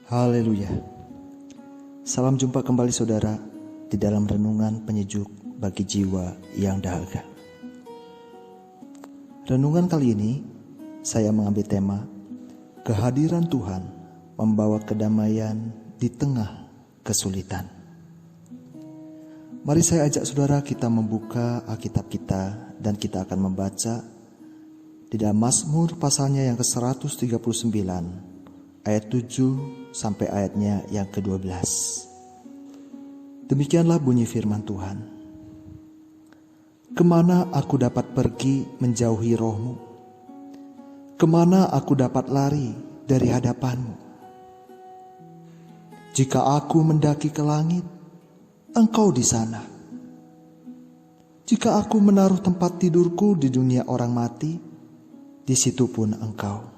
Haleluya. Salam jumpa kembali saudara di dalam renungan penyejuk bagi jiwa yang dahaga. Renungan kali ini saya mengambil tema kehadiran Tuhan membawa kedamaian di tengah kesulitan. Mari saya ajak saudara kita membuka Alkitab kita dan kita akan membaca di dalam Mazmur pasalnya yang ke-139 ayat 7 sampai ayatnya yang ke-12. Demikianlah bunyi firman Tuhan. Kemana aku dapat pergi menjauhi roh-Mu? Kemana aku dapat lari dari hadapan-Mu? Jika aku mendaki ke langit, Engkau di sana. Jika aku menaruh tempat tidurku di dunia orang mati, di situ pun Engkau.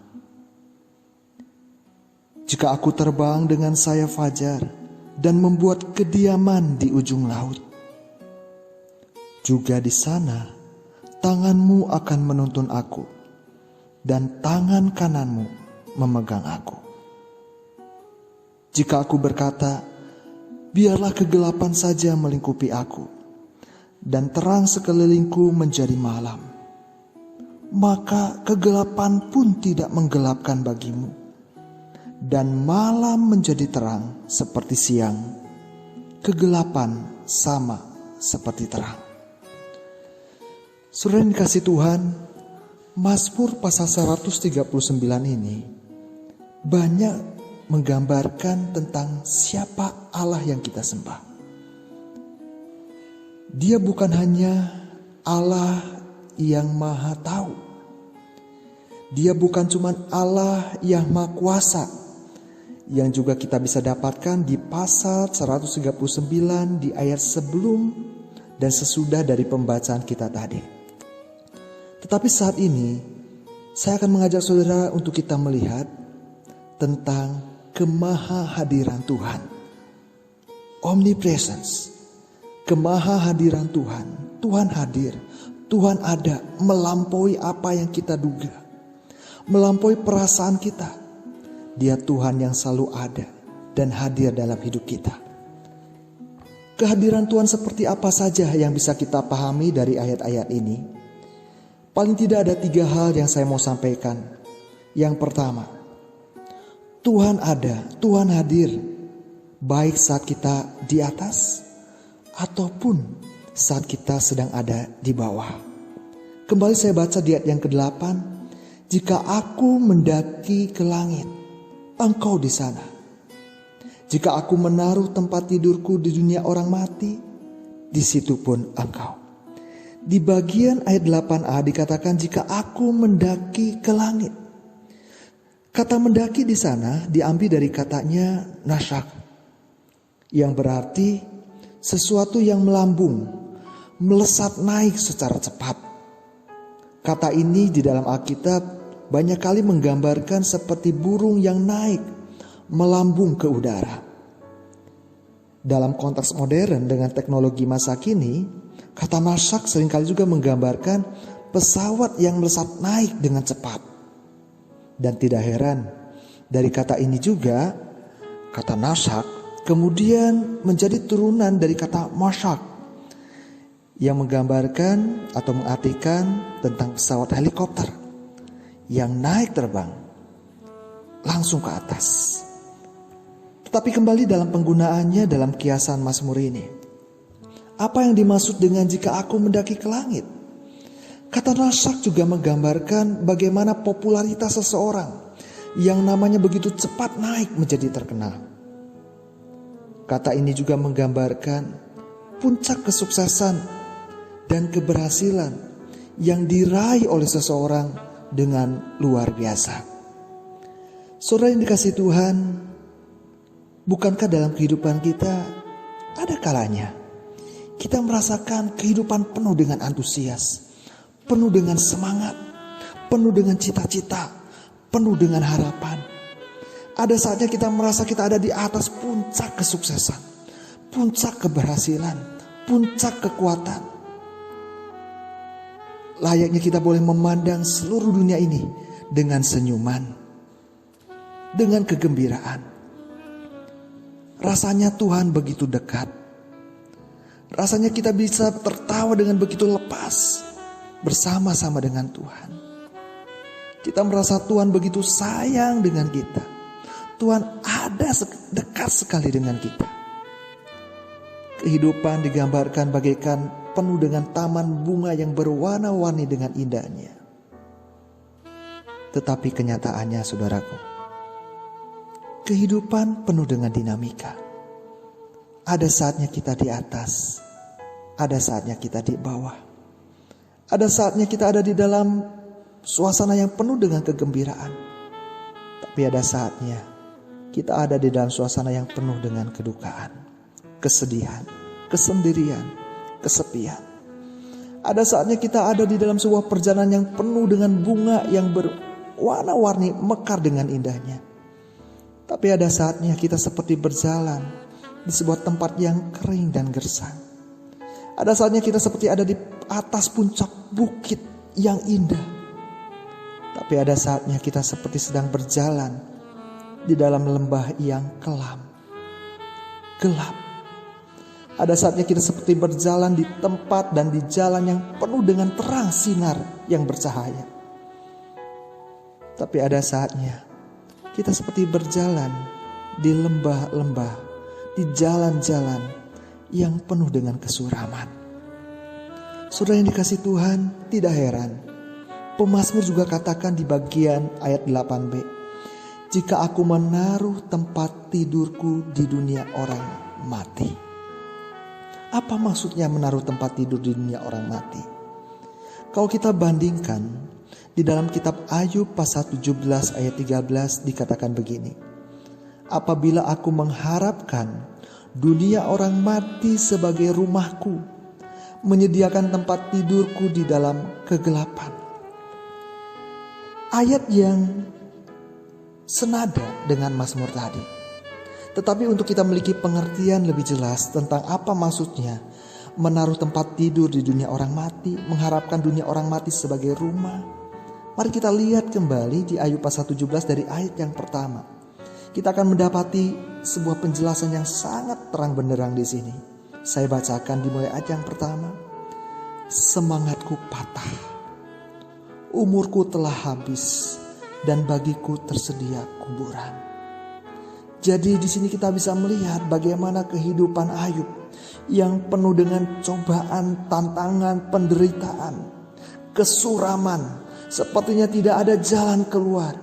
Jika aku terbang dengan sayap fajar dan membuat kediaman di ujung laut, juga di sana tangan-Mu akan menuntun aku dan tangan kanan-Mu memegang aku. Jika aku berkata, biarlah kegelapan saja melingkupi aku dan terang sekelilingku menjadi malam, maka kegelapan pun tidak menggelapkan bagimu, dan malam menjadi terang seperti siang, kegelapan sama seperti terang. Saudara yang dikasihi Tuhan, Mazmur pasal 139 ini banyak menggambarkan tentang siapa Allah yang kita sembah. Dia bukan hanya Allah yang maha tahu. Dia bukan cuma Allah yang maha kuasa, yang juga kita bisa dapatkan di pasal 139 di ayat sebelum dan sesudah dari pembacaan kita tadi. Tetapi saat ini saya akan mengajak saudara untuk kita melihat tentang kemahahadiran Tuhan. Omnipresence. Kemahahadiran Tuhan. Tuhan hadir. Tuhan ada melampaui apa yang kita duga. Melampaui perasaan kita. Dia Tuhan yang selalu ada dan hadir dalam hidup kita. Kehadiran Tuhan seperti apa saja yang bisa kita pahami dari ayat-ayat ini? Paling tidak ada 3 hal yang saya mau sampaikan. Yang pertama, Tuhan ada, Tuhan hadir, baik saat kita di atas ataupun saat kita sedang ada di bawah. Kembali saya baca di ayat yang ke-8, jika aku mendaki ke langit, Engkau di sana. Jika aku menaruh tempat tidurku di dunia orang mati, di situ pun Engkau. Di bagian ayat 8a dikatakan jika aku mendaki ke langit. Kata mendaki di sana diambil dari katanya nasyak, yang berarti sesuatu yang melambung, melesat naik secara cepat. Kata ini di dalam Alkitab banyak kali menggambarkan seperti burung yang naik, melambung ke udara. Dalam konteks modern dengan teknologi masa kini, kata nasyak seringkali juga menggambarkan pesawat yang melesat naik dengan cepat. Dan tidak heran, dari kata ini juga, kata nasyak kemudian menjadi turunan dari kata masyak, yang menggambarkan atau mengartikan tentang pesawat helikopter yang naik terbang langsung ke atas. Tetapi kembali dalam penggunaannya dalam kiasan Mazmur ini, apa yang dimaksud dengan jika aku mendaki ke langit? Kata nasyak juga menggambarkan bagaimana popularitas seseorang yang namanya begitu cepat naik menjadi terkenal. Kata ini juga menggambarkan puncak kesuksesan dan keberhasilan yang diraih oleh seseorang dengan luar biasa. Saudara yang dikasihi Tuhan, bukankah dalam kehidupan kita ada kalanya kita merasakan kehidupan penuh dengan antusias, penuh dengan semangat, penuh dengan cita-cita, penuh dengan harapan. Ada saatnya kita merasa kita ada di atas puncak kesuksesan, puncak keberhasilan, puncak kekuatan. Layaknya kita boleh memandang seluruh dunia ini dengan senyuman, dengan kegembiraan. Rasanya Tuhan begitu dekat. Rasanya kita bisa tertawa dengan begitu lepas bersama-sama dengan Tuhan. Kita merasa Tuhan begitu sayang dengan kita. Tuhan ada dekat sekali dengan kita. Kehidupan digambarkan bagaikan penuh dengan taman bunga yang berwarna-warni dengan indahnya. Tetapi kenyataannya, saudaraku, kehidupan penuh dengan dinamika. Ada saatnya kita di atas, ada saatnya kita di bawah. Ada saatnya kita ada di dalam suasana yang penuh dengan kegembiraan. Tapi ada saatnya kita ada di dalam suasana yang penuh dengan kedukaan, kesedihan, kesendirian, kesepian. Ada saatnya kita ada di dalam sebuah perjalanan yang penuh dengan bunga yang berwarna-warni mekar dengan indahnya. Tapi ada saatnya kita seperti berjalan di sebuah tempat yang kering dan gersang. Ada saatnya kita seperti ada di atas puncak bukit yang indah. Tapi ada saatnya kita seperti sedang berjalan di dalam lembah yang kelam, gelap. Ada saatnya kita seperti berjalan di tempat dan di jalan yang penuh dengan terang sinar yang bercahaya. Tapi ada saatnya kita seperti berjalan di lembah-lembah, di jalan-jalan yang penuh dengan kesuraman. Saudara yang dikasihi Tuhan, tidak heran pemazmur juga katakan di bagian ayat 8b, jika aku menaruh tempat tidurku di dunia orang mati. Apa maksudnya menaruh tempat tidur di dunia orang mati? Kalau kita bandingkan, di dalam kitab Ayub pasal 17 ayat 13 dikatakan begini, apabila aku mengharapkan dunia orang mati sebagai rumahku, menyediakan tempat tidurku di dalam kegelapan. Ayat yang senada dengan Mazmur tadi. Tetapi untuk kita memiliki pengertian lebih jelas tentang apa maksudnya menaruh tempat tidur di dunia orang mati, mengharapkan dunia orang mati sebagai rumah, mari kita lihat kembali di Ayub pasal 17 dari ayat yang pertama. Kita akan mendapati sebuah penjelasan yang sangat terang benderang di sini. Saya bacakan dimulai ayat yang pertama. Semangatku patah, umurku telah habis, dan bagiku tersedia kuburan. Jadi di sini kita bisa melihat bagaimana kehidupan Ayub yang penuh dengan cobaan, tantangan, penderitaan, kesuraman, sepertinya tidak ada jalan keluar.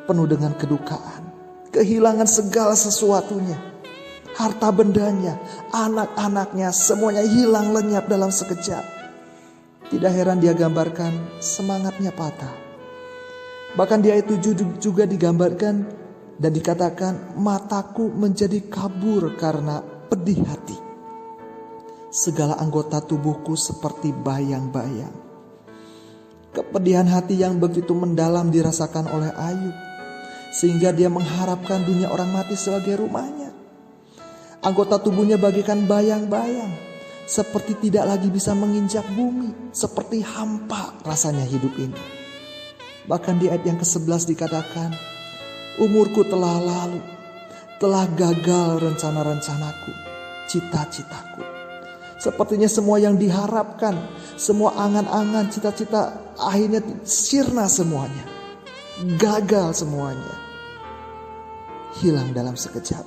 Penuh dengan kedukaan, kehilangan segala sesuatunya, harta bendanya, anak-anaknya, semuanya hilang lenyap dalam sekejap. Tidak heran dia gambarkan semangatnya patah. Bahkan di ayat 7 juga digambarkan dan dikatakan, mataku menjadi kabur karena pedih hati. Segala anggota tubuhku seperti bayang-bayang. Kepedihan hati yang begitu mendalam dirasakan oleh Ayub, sehingga dia mengharapkan dunia orang mati sebagai rumahnya. Anggota tubuhnya bagaikan bayang-bayang, seperti tidak lagi bisa menginjak bumi, seperti hampa rasanya hidup ini. Bahkan di ayat yang ke-11 dikatakan, umurku telah lalu, telah gagal rencana-rencanaku, cita-citaku. Sepertinya semua yang diharapkan, semua angan-angan, cita-cita akhirnya sirna semuanya. Gagal semuanya. Hilang dalam sekejap.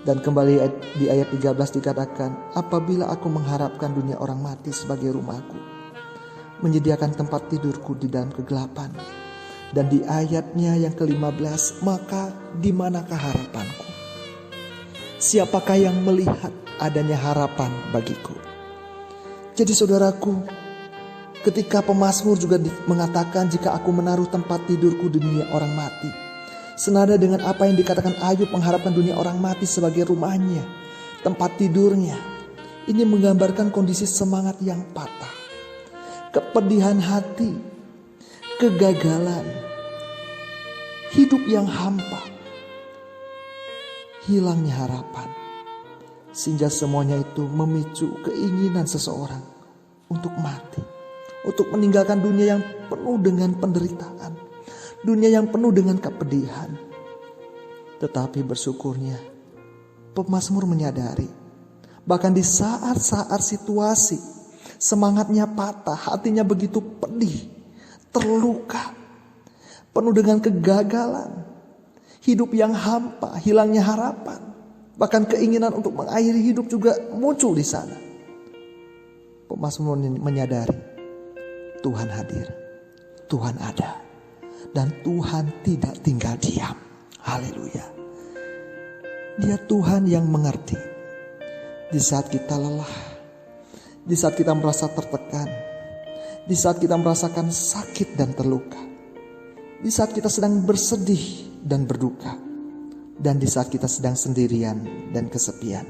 Dan kembali di ayat 13 dikatakan, apabila aku mengharapkan dunia orang mati sebagai rumahku, menyediakan tempat tidurku di dalam kegelapan. Dan di ayatnya yang ke-15, maka di manakah harapanku? Siapakah yang melihat adanya harapan bagiku? Jadi saudaraku, ketika pemazmur juga mengatakan jika aku menaruh tempat tidurku di dunia orang mati, senada dengan apa yang dikatakan Ayub mengharapkan dunia orang mati sebagai rumahnya, tempat tidurnya. Ini menggambarkan kondisi semangat yang patah, kepedihan hati, kegagalan, hidup yang hampa, hilangnya harapan, sehingga semuanya itu memicu keinginan seseorang untuk mati, untuk meninggalkan dunia yang penuh dengan penderitaan, dunia yang penuh dengan kepedihan. Tetapi bersyukurnya pemazmur menyadari, bahkan di saat-saat situasi semangatnya patah, hatinya begitu pedih, terluka, penuh dengan kegagalan, hidup yang hampa, hilangnya harapan, bahkan keinginan untuk mengakhiri hidup juga muncul di sana. Pemazmur menyadari Tuhan hadir, Tuhan ada, dan Tuhan tidak tinggal diam. Haleluya. Dia Tuhan yang mengerti di saat kita lelah, di saat kita merasa tertekan, di saat kita merasakan sakit dan terluka, di saat kita sedang bersedih dan berduka, dan di saat kita sedang sendirian dan kesepian.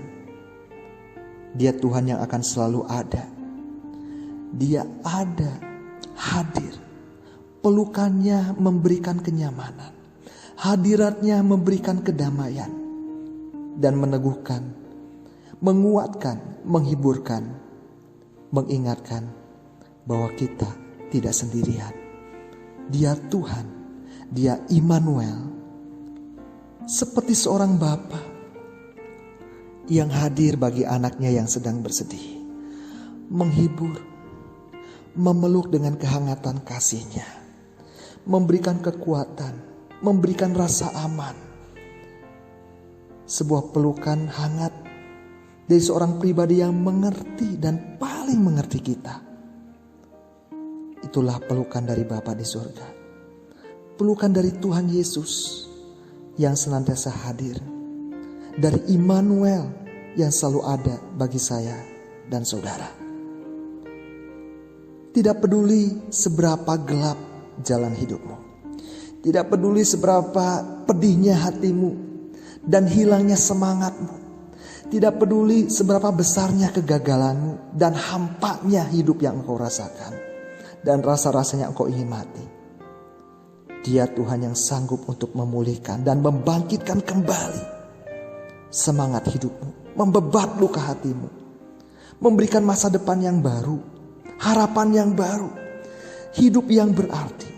Dia Tuhan yang akan selalu ada. Dia ada, hadir. Pelukannya memberikan kenyamanan, hadiratnya memberikan kedamaian, dan meneguhkan, menguatkan, menghiburkan, mengingatkan bahwa kita tidak sendirian. Dia Tuhan, Dia Immanuel, seperti seorang bapa yang hadir bagi anaknya yang sedang bersedih, menghibur, memeluk dengan kehangatan kasih-Nya, memberikan kekuatan, memberikan rasa aman. Sebuah pelukan hangat dari seorang pribadi yang mengerti dan paling mengerti kita. Itulah pelukan dari Bapa di surga. Pelukan dari Tuhan Yesus yang senantiasa hadir. Dari Immanuel yang selalu ada bagi saya dan saudara. Tidak peduli seberapa gelap jalan hidupmu. Tidak peduli seberapa pedihnya hatimu dan hilangnya semangatmu. Tidak peduli seberapa besarnya kegagalanmu dan hampanya hidup yang engkau rasakan. Dan rasa-rasanya engkau ingin mati. Dia Tuhan yang sanggup untuk memulihkan dan membangkitkan kembali semangat hidupmu. Membebat luka hatimu. Memberikan masa depan yang baru. Harapan yang baru, hidup yang berarti.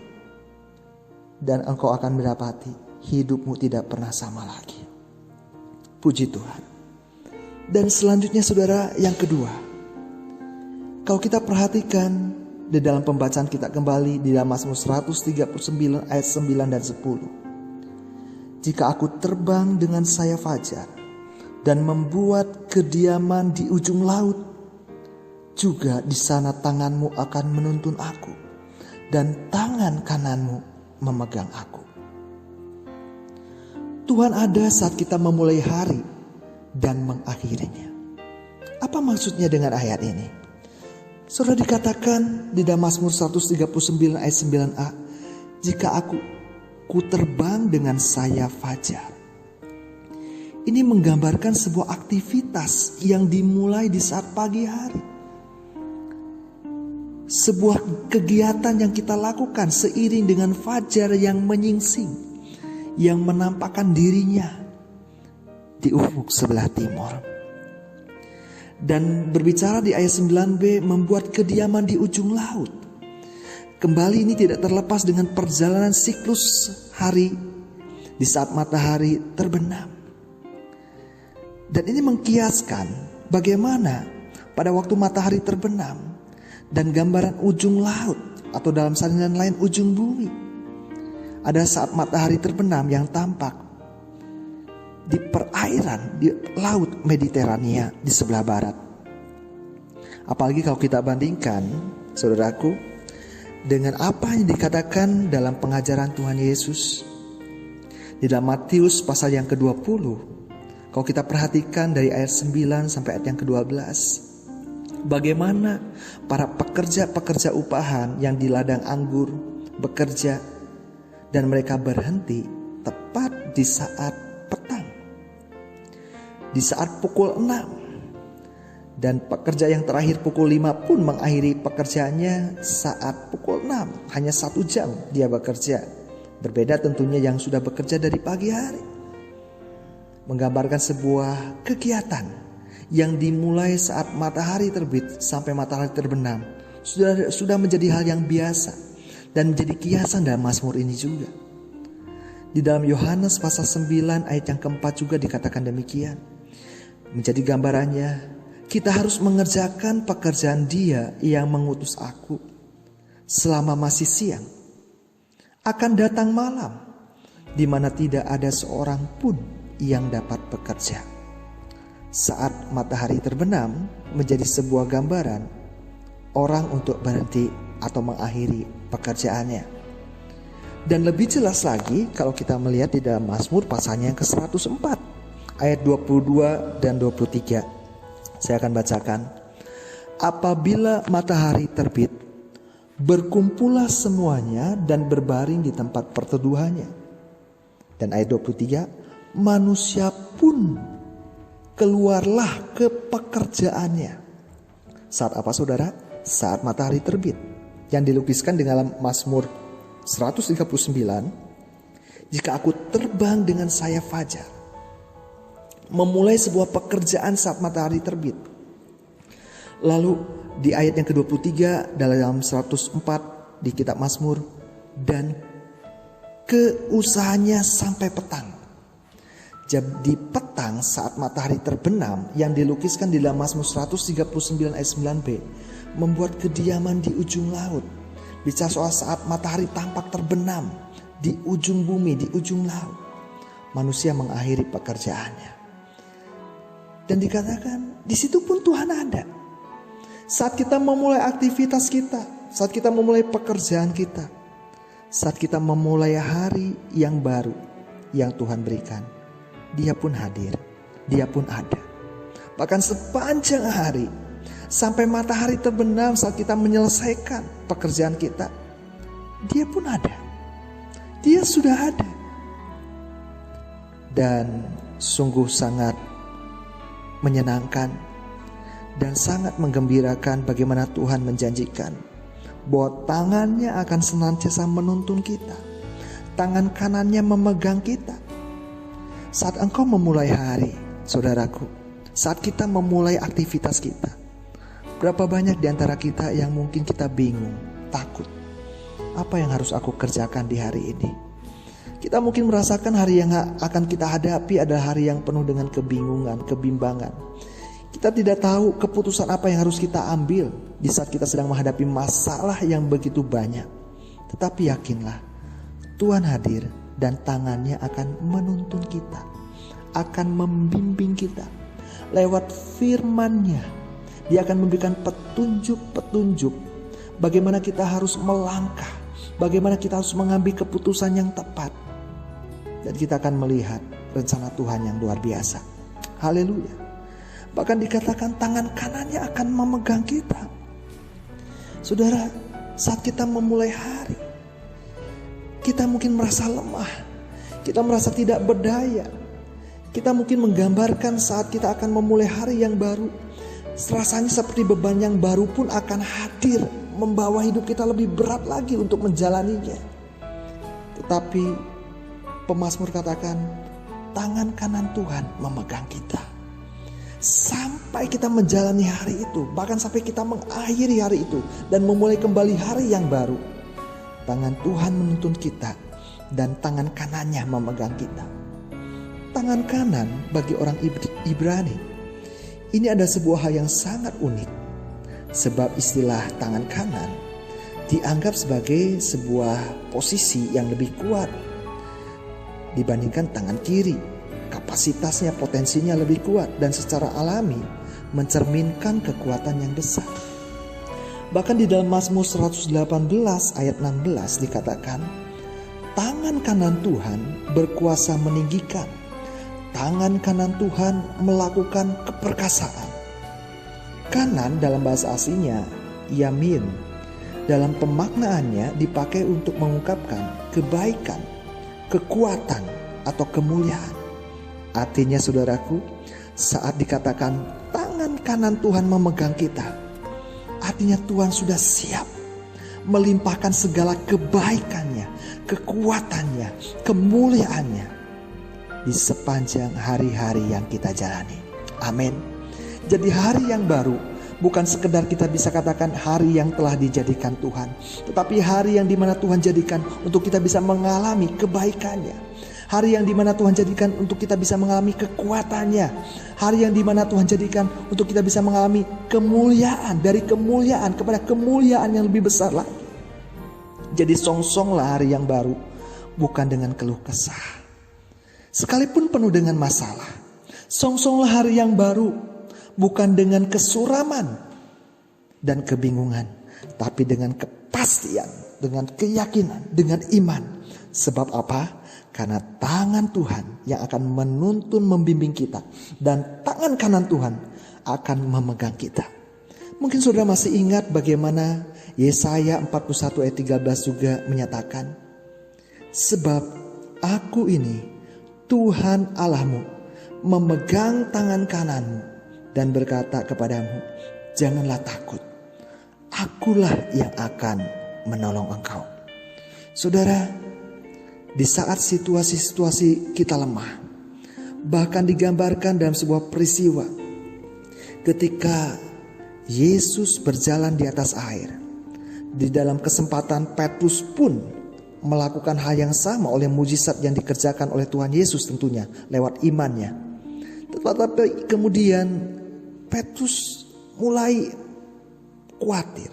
Dan engkau akan mendapati hidupmu tidak pernah sama lagi. Puji Tuhan. Dan selanjutnya saudara, yang kedua. Kalau kita perhatikan di dalam pembacaan kita kembali di dalam Mazmur 139 ayat 9 dan 10. Jika aku terbang dengan sayap fajar dan membuat kediaman di ujung laut, juga di sana tanganmu akan menuntun aku, dan tangan kananmu memegang aku. Tuhan ada saat kita memulai hari dan mengakhirinya. Apa maksudnya dengan ayat ini? Sudah dikatakan di dalam Mazmur 139 ayat 9a, jika ku terbang dengan sayap fajar. Ini menggambarkan sebuah aktivitas yang dimulai di saat pagi hari. Sebuah kegiatan yang kita lakukan seiring dengan fajar yang menyingsing, yang menampakkan dirinya di ufuk sebelah timur. Dan berbicara di ayat 9b, membuat kediaman di ujung laut. Kembali ini tidak terlepas dengan perjalanan siklus hari di saat matahari terbenam. Dan ini mengkiaskan bagaimana pada waktu matahari terbenam dan gambaran ujung laut, atau dalam salinan lain ujung bumi. Ada saat matahari terbenam yang tampak di perairan di laut Mediterania di sebelah barat. Apalagi kalau kita bandingkan, saudaraku, dengan apa yang dikatakan dalam pengajaran Tuhan Yesus di dalam Matius pasal yang ke-20. Kalau kita perhatikan dari ayat 9 sampai ayat yang ke-12. Bagaimana para pekerja-pekerja upahan yang di ladang anggur bekerja dan mereka berhenti tepat di saat petang. Di saat pukul 6. Dan pekerja yang terakhir pukul 5 pun mengakhiri pekerjaannya saat pukul 6. Hanya 1 jam dia bekerja. Berbeda tentunya yang sudah bekerja dari pagi hari. Menggambarkan sebuah kegiatan yang dimulai saat matahari terbit sampai matahari terbenam sudah menjadi hal yang biasa dan menjadi kiasan dalam Mazmur ini juga. Di dalam Yohanes pasal 9 ayat yang keempat juga dikatakan demikian. Menjadi gambarannya, kita harus mengerjakan pekerjaan Dia yang mengutus aku selama masih siang. Akan datang malam, di mana tidak ada seorang pun yang dapat bekerja. Saat matahari terbenam menjadi sebuah gambaran orang untuk berhenti atau mengakhiri pekerjaannya. Dan lebih jelas lagi kalau kita melihat di dalam Mazmur pasalnya yang ke-104 ayat 22 dan 23. Saya akan bacakan. Apabila matahari terbit, berkumpullah semuanya dan berbaring di tempat perteduhannya. Dan ayat 23, manusia pun keluarlah ke pekerjaannya. Saat apa saudara? Saat matahari terbit. Yang dilukiskan di dalam Mazmur 139, jika aku terbang dengan sayap fajar, memulai sebuah pekerjaan saat matahari terbit. Lalu di ayat yang ke-23 dalam 104 di kitab Mazmur, dan keusahanya sampai petang. Jadi petang saat matahari terbenam yang dilukiskan di dalam Mazmur 139 ayat 9b membuat kediaman di ujung laut. Bicara soal saat matahari tampak terbenam di ujung bumi, di ujung laut. Manusia mengakhiri pekerjaannya. Dan dikatakan di situ pun Tuhan ada. Saat kita memulai aktivitas kita, saat kita memulai pekerjaan kita, saat kita memulai hari yang baru yang Tuhan berikan, Dia pun hadir, Dia pun ada. Bahkan sepanjang hari, sampai matahari terbenam saat kita menyelesaikan pekerjaan kita, Dia pun ada. Dia sudah ada. Dan sungguh sangat menyenangkan dan sangat menggembirakan bagaimana Tuhan menjanjikan bahwa tangannya akan senantiasa menuntun kita. Tangan kanannya memegang kita. Saat engkau memulai hari, saudaraku, saat kita memulai aktivitas kita, berapa banyak di antara kita yang mungkin kita bingung, takut. Apa yang harus aku kerjakan di hari ini? Kita mungkin merasakan hari yang akan kita hadapi adalah hari yang penuh dengan kebingungan, kebimbangan. Kita tidak tahu keputusan apa yang harus kita ambil di saat kita sedang menghadapi masalah yang begitu banyak. Tetapi yakinlah, Tuhan hadir dan tangannya akan menuntun kita, akan membimbing kita lewat firman-Nya. Dia akan memberikan petunjuk-petunjuk bagaimana kita harus melangkah, bagaimana kita harus mengambil keputusan yang tepat. Dan kita akan melihat rencana Tuhan yang luar biasa. Haleluya. Bahkan dikatakan tangan kanannya akan memegang kita. Saudara, saat kita memulai hari, kita mungkin merasa lemah, kita merasa tidak berdaya. Kita mungkin menggambarkan saat kita akan memulai hari yang baru, rasanya seperti beban yang baru pun akan hadir, membawa hidup kita lebih berat lagi untuk menjalaninya. Tetapi pemazmur katakan, tangan kanan Tuhan memegang kita. Sampai kita menjalani hari itu, bahkan sampai kita mengakhiri hari itu dan memulai kembali hari yang baru. Tangan Tuhan menuntun kita dan tangan kanannya memegang kita. Tangan kanan bagi orang Ibrani, ini ada sebuah hal yang sangat unik. Sebab istilah tangan kanan dianggap sebagai sebuah posisi yang lebih kuat dibandingkan tangan kiri. Kapasitasnya, potensinya lebih kuat dan secara alami mencerminkan kekuatan yang besar. Bahkan di dalam Mazmur 118 ayat 16 dikatakan, tangan kanan Tuhan berkuasa meninggikan. Tangan kanan Tuhan melakukan keperkasaan. Kanan dalam bahasa aslinya yamin. Dalam pemaknaannya dipakai untuk mengungkapkan kebaikan, kekuatan atau kemuliaan. Artinya saudaraku, saat dikatakan tangan kanan Tuhan memegang kita, artinya Tuhan sudah siap melimpahkan segala kebaikannya, kekuatannya, kemuliaannya di sepanjang hari-hari yang kita jalani. Amin. Jadi hari yang baru bukan sekedar kita bisa katakan hari yang telah dijadikan Tuhan, tetapi hari yang dimana Tuhan jadikan untuk kita bisa mengalami kebaikannya. Hari yang dimana Tuhan jadikan untuk kita bisa mengalami kekuatannya. Hari yang dimana Tuhan jadikan untuk kita bisa mengalami kemuliaan, dari kemuliaan kepada kemuliaan yang lebih besar lagi. Jadi songsonglah hari yang baru, bukan dengan keluh kesah. Sekalipun penuh dengan masalah, songsonglah hari yang baru, bukan dengan kesuraman dan kebingungan, tapi dengan kepastian, dengan keyakinan, dengan iman. Sebab apa? Karena tangan Tuhan yang akan menuntun membimbing kita, dan tangan kanan Tuhan akan memegang kita. Mungkin saudara masih ingat bagaimana Yesaya 41 ayat 13 juga menyatakan, sebab aku ini Tuhan Allahmu, memegang tangan kananmu dan berkata kepadamu, janganlah takut, akulah yang akan menolong engkau. Saudara, di saat situasi-situasi kita lemah, bahkan digambarkan dalam sebuah peristiwa ketika Yesus berjalan di atas air. Di dalam kesempatan Petrus pun melakukan hal yang sama oleh mujizat yang dikerjakan oleh Tuhan Yesus tentunya lewat imannya. Tetapi kemudian Petrus mulai khawatir.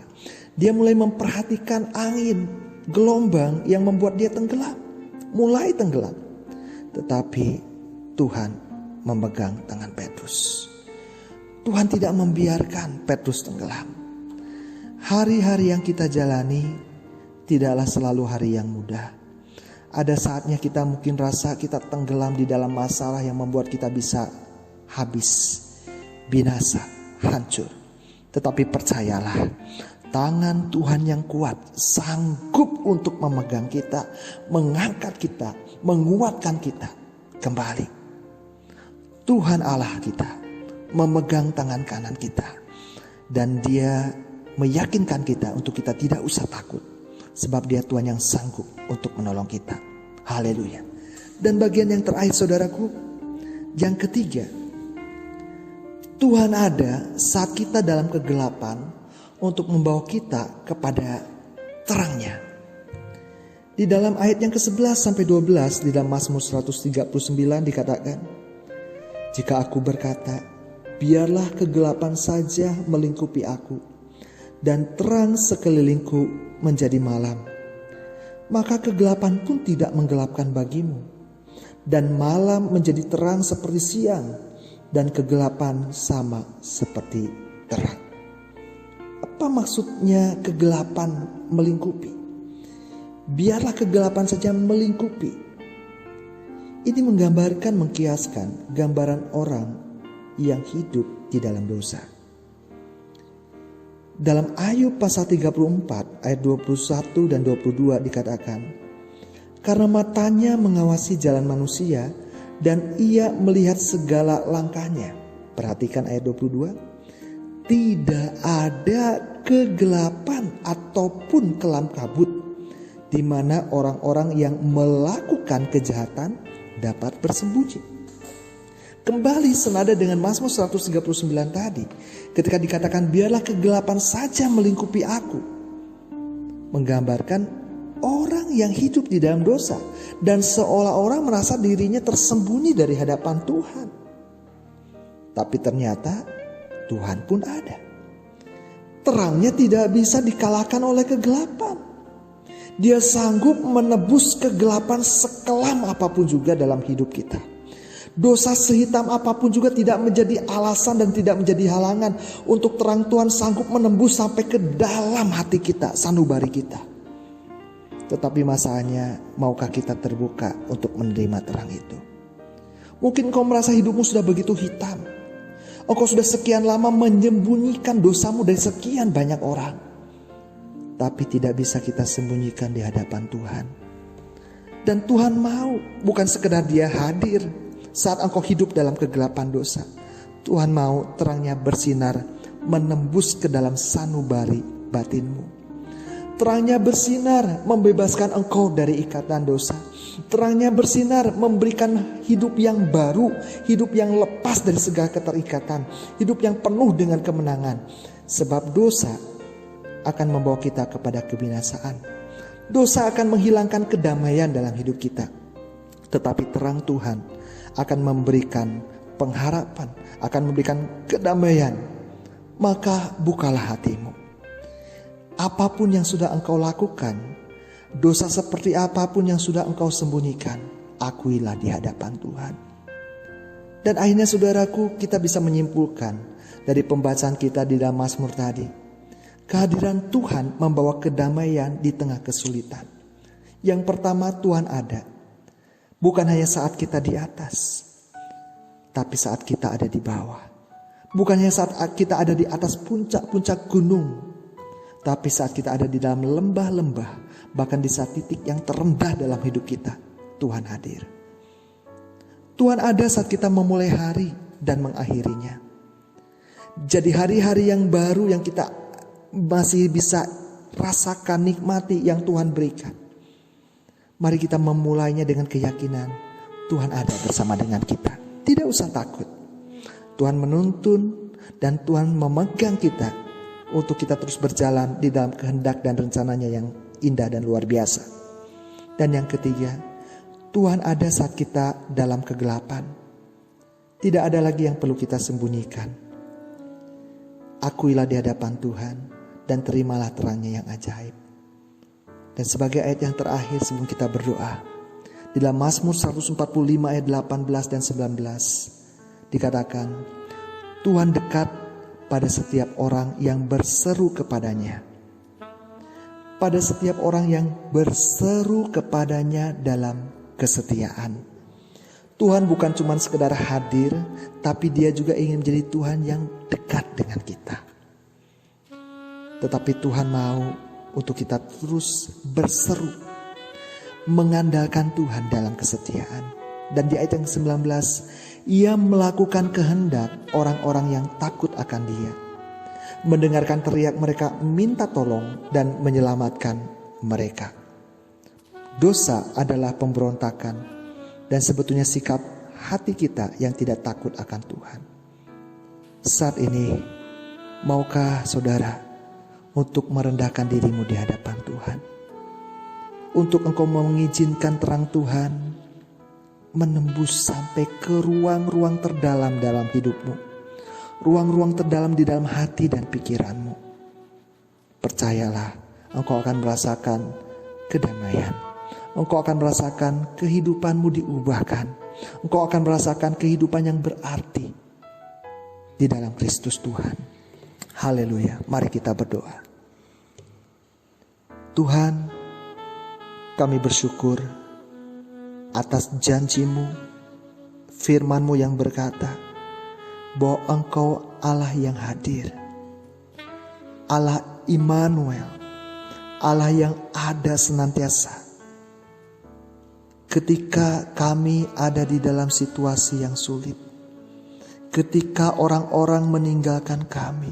Dia mulai memperhatikan angin, gelombang yang membuat dia tenggelam. Mulai tenggelam. Tetapi Tuhan memegang tangan Petrus. Tuhan tidak membiarkan Petrus tenggelam. Hari-hari yang kita jalani tidaklah selalu hari yang mudah. Ada saatnya kita mungkin rasa kita tenggelam di dalam masalah yang membuat kita bisa habis, binasa, hancur. Tetapi percayalah, tangan Tuhan yang kuat sanggup untuk memegang kita, mengangkat kita, menguatkan kita kembali. Tuhan Allah kita memegang tangan kanan kita, dan Dia meyakinkan kita untuk kita tidak usah takut, sebab Dia Tuhan yang sanggup untuk menolong kita. Haleluya. Dan bagian yang terakhir saudaraku, yang ketiga, Tuhan ada saat kita dalam kegelapan untuk membawa kita kepada terangnya. Di dalam ayat yang ke-11 sampai 12 di dalam Mazmur 139 dikatakan, jika aku berkata, biarlah kegelapan saja melingkupi aku, dan terang sekelilingku menjadi malam, maka kegelapan pun tidak menggelapkan bagimu, dan malam menjadi terang seperti siang, dan kegelapan sama seperti terang. Apa maksudnya kegelapan melingkupi? Biarlah kegelapan saja melingkupi. Ini menggambarkan, mengkiaskan gambaran orang yang hidup di dalam dosa. Dalam Ayub pasal 34 ayat 21 dan 22 dikatakan, karena matanya mengawasi jalan manusia dan ia melihat segala langkahnya. Perhatikan ayat 22. Tidak ada kegelapan ataupun kelam kabut di mana orang-orang yang melakukan kejahatan dapat bersembunyi. Kembali senada dengan Mazmur 139 tadi, ketika dikatakan biarlah kegelapan saja melingkupi aku, menggambarkan orang yang hidup di dalam dosa dan seolah-olah merasa dirinya tersembunyi dari hadapan Tuhan. Tapi ternyata Tuhan pun ada. Terangnya tidak bisa dikalahkan oleh kegelapan. Dia sanggup menebus kegelapan sekelam apapun juga dalam hidup kita. Dosa sehitam apapun juga tidak menjadi alasan dan tidak menjadi halangan untuk terang Tuhan sanggup menembus sampai ke dalam hati kita, sanubari kita. Tetapi masalahnya, maukah kita terbuka untuk menerima terang itu? Mungkin kau merasa hidupmu sudah begitu hitam. Engkau sudah sekian lama menyembunyikan dosamu dari sekian banyak orang. Tapi tidak bisa kita sembunyikan di hadapan Tuhan. Dan Tuhan mau, bukan sekedar Dia hadir saat engkau hidup dalam kegelapan dosa. Tuhan mau terangnya bersinar, menembus ke dalam sanubari batinmu. Terangnya bersinar, membebaskan engkau dari ikatan dosa. Terangnya bersinar, memberikan hidup yang baru, hidup yang lepas dari segala keterikatan, hidup yang penuh dengan kemenangan. Sebab dosa akan membawa kita kepada kebinasaan. Dosa akan menghilangkan kedamaian dalam hidup kita. Tetapi terang Tuhan akan memberikan pengharapan, akan memberikan kedamaian. Maka bukalah hatimu. Apapun yang sudah engkau lakukan, dosa seperti apapun yang sudah engkau sembunyikan, akuilah di hadapan Tuhan. Dan akhirnya saudaraku, kita bisa menyimpulkan dari pembacaan kita di dalam Mazmur tadi, kehadiran Tuhan membawa kedamaian di tengah kesulitan. Yang pertama, Tuhan ada. Bukan hanya saat kita di atas, tapi saat kita ada di bawah. Bukan hanya saat kita ada di atas puncak-puncak gunung, tapi saat kita ada di dalam lembah-lembah, bahkan di saat titik yang terendah dalam hidup kita, Tuhan hadir. Tuhan ada saat kita memulai hari dan mengakhirinya. Jadi hari-hari yang baru yang kita masih bisa rasakan, nikmati yang Tuhan berikan. Mari kita memulainya dengan keyakinan Tuhan ada bersama dengan kita. Tidak usah takut. Tuhan menuntun dan Tuhan memegang kita untuk kita terus berjalan di dalam kehendak dan rencananya yang indah dan luar biasa. Dan yang ketiga, Tuhan ada saat kita dalam kegelapan. Tidak ada lagi yang perlu kita sembunyikan. Akuilah di hadapan Tuhan dan terimalah terangnya yang ajaib. Dan sebagai ayat yang terakhir sebelum kita berdoa, di dalam Mazmur 145 ayat 18 dan 19 dikatakan, Tuhan dekat pada setiap orang yang berseru kepadanya. Pada setiap orang yang berseru kepadanya dalam kesetiaan. Tuhan bukan cuma sekedar hadir, tapi Dia juga ingin menjadi Tuhan yang dekat dengan kita. Tetapi Tuhan mau untuk kita terus berseru, mengandalkan Tuhan dalam kesetiaan. Dan di ayat yang 19, Ia melakukan kehendak orang-orang yang takut akan Dia, mendengarkan teriak mereka minta tolong dan menyelamatkan mereka. Dosa adalah pemberontakan dan sebetulnya sikap hati kita yang tidak takut akan Tuhan. Saat ini, maukah saudara untuk merendahkan dirimu di hadapan Tuhan? Untuk engkau mengizinkan terang Tuhan menembus sampai ke ruang-ruang terdalam dalam hidupmu. Ruang-ruang terdalam di dalam hati dan pikiranmu. Percayalah, engkau akan merasakan kedamaian. Engkau akan merasakan kehidupanmu diubahkan. Engkau akan merasakan kehidupan yang berarti di dalam Kristus Tuhan. Haleluya. Mari kita berdoa. Tuhan, kami bersyukur atas janji-Mu, firman-Mu yang berkata bahwa Engkau Allah yang hadir. Allah Immanuel, Allah yang ada senantiasa. Ketika kami ada di dalam situasi yang sulit, ketika orang-orang meninggalkan kami,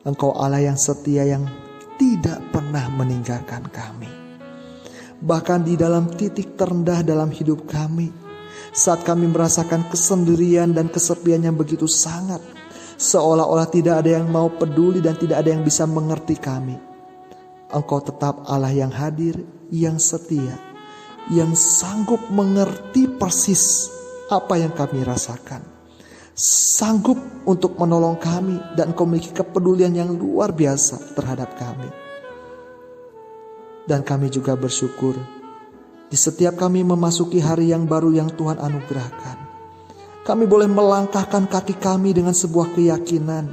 Engkau Allah yang setia yang tidak pernah meninggalkan kami. Bahkan di dalam titik terendah dalam hidup kami, saat kami merasakan kesendirian dan kesepian yang begitu sangat, seolah-olah tidak ada yang mau peduli dan tidak ada yang bisa mengerti kami, Engkau tetap Allah yang hadir, yang setia, yang sanggup mengerti persis apa yang kami rasakan. Sanggup untuk menolong kami dan Engkau memiliki kepedulian yang luar biasa terhadap kami. Dan kami juga bersyukur di setiap kami memasuki hari yang baru yang Tuhan anugerahkan. Kami boleh melangkahkan kaki kami dengan sebuah keyakinan.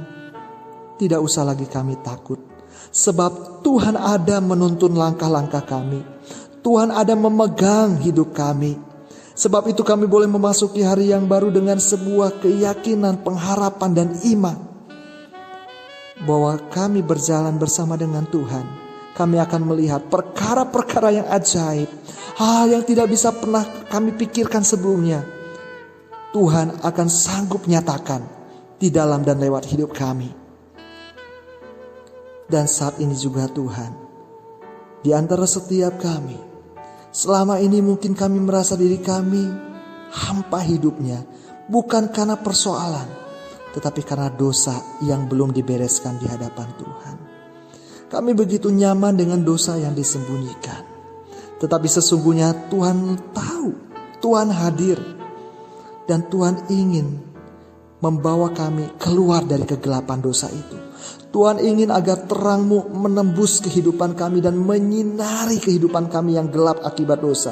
Tidak usah lagi kami takut, sebab Tuhan ada menuntun langkah-langkah kami. Tuhan ada memegang hidup kami. Sebab itu kami boleh memasuki hari yang baru dengan sebuah keyakinan, pengharapan dan iman. Bahwa kami berjalan bersama dengan Tuhan. Kami akan melihat perkara-perkara yang ajaib. Hal yang tidak bisa pernah kami pikirkan sebelumnya. Tuhan akan sanggup nyatakan di dalam dan lewat hidup kami. Dan saat ini juga Tuhan, di antara setiap kami, selama ini mungkin kami merasa diri kami hampa hidupnya. Bukan karena persoalan, tetapi karena dosa yang belum dibereskan di hadapan Tuhan. Kami begitu nyaman dengan dosa yang disembunyikan. Tetapi sesungguhnya Tuhan tahu, Tuhan hadir, dan Tuhan ingin membawa kami keluar dari kegelapan dosa itu. Tuhan ingin agar terang-Mu menembus kehidupan kami dan menyinari kehidupan kami yang gelap akibat dosa,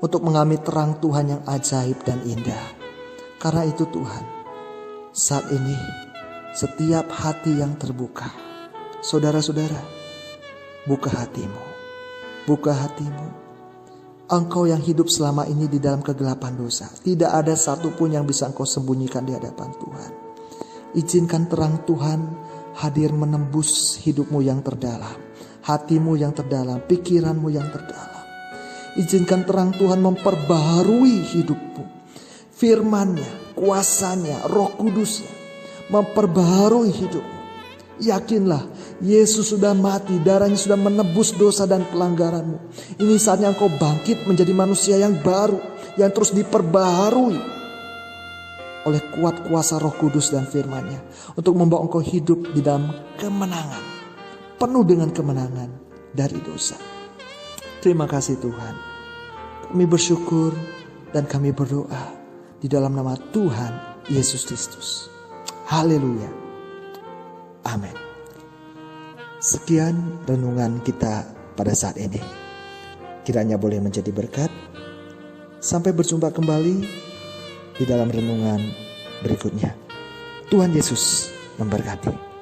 untuk mengalami terang Tuhan yang ajaib dan indah. Karena itu Tuhan, saat ini setiap hati yang terbuka, saudara-saudara, buka hatimu, buka hatimu. Engkau yang hidup selama ini di dalam kegelapan dosa, tidak ada satupun yang bisa engkau sembunyikan di hadapan Tuhan. Izinkan terang Tuhan hadir menembus hidupmu yang terdalam, hatimu yang terdalam, pikiranmu yang terdalam. Izinkan terang Tuhan memperbaharui hidupmu. Firman-Nya, kuasanya, Roh Kudus-Nya memperbaharui hidupmu. Yakinlah, Yesus sudah mati, darahnya sudah menebus dosa dan pelanggaranmu. Ini saatnya engkau bangkit menjadi manusia yang baru, yang terus diperbaharui oleh kuat kuasa Roh Kudus dan firman-Nya, untuk membawa engkau hidup di dalam kemenangan, penuh dengan kemenangan dari dosa. Terima kasih Tuhan. Kami bersyukur dan kami berdoa di dalam nama Tuhan Yesus Kristus. Haleluya. Amin. Sekian renungan kita pada saat ini. Kiranya boleh menjadi berkat. Sampai berjumpa kembali di dalam renungan berikutnya. Tuhan Yesus memberkati.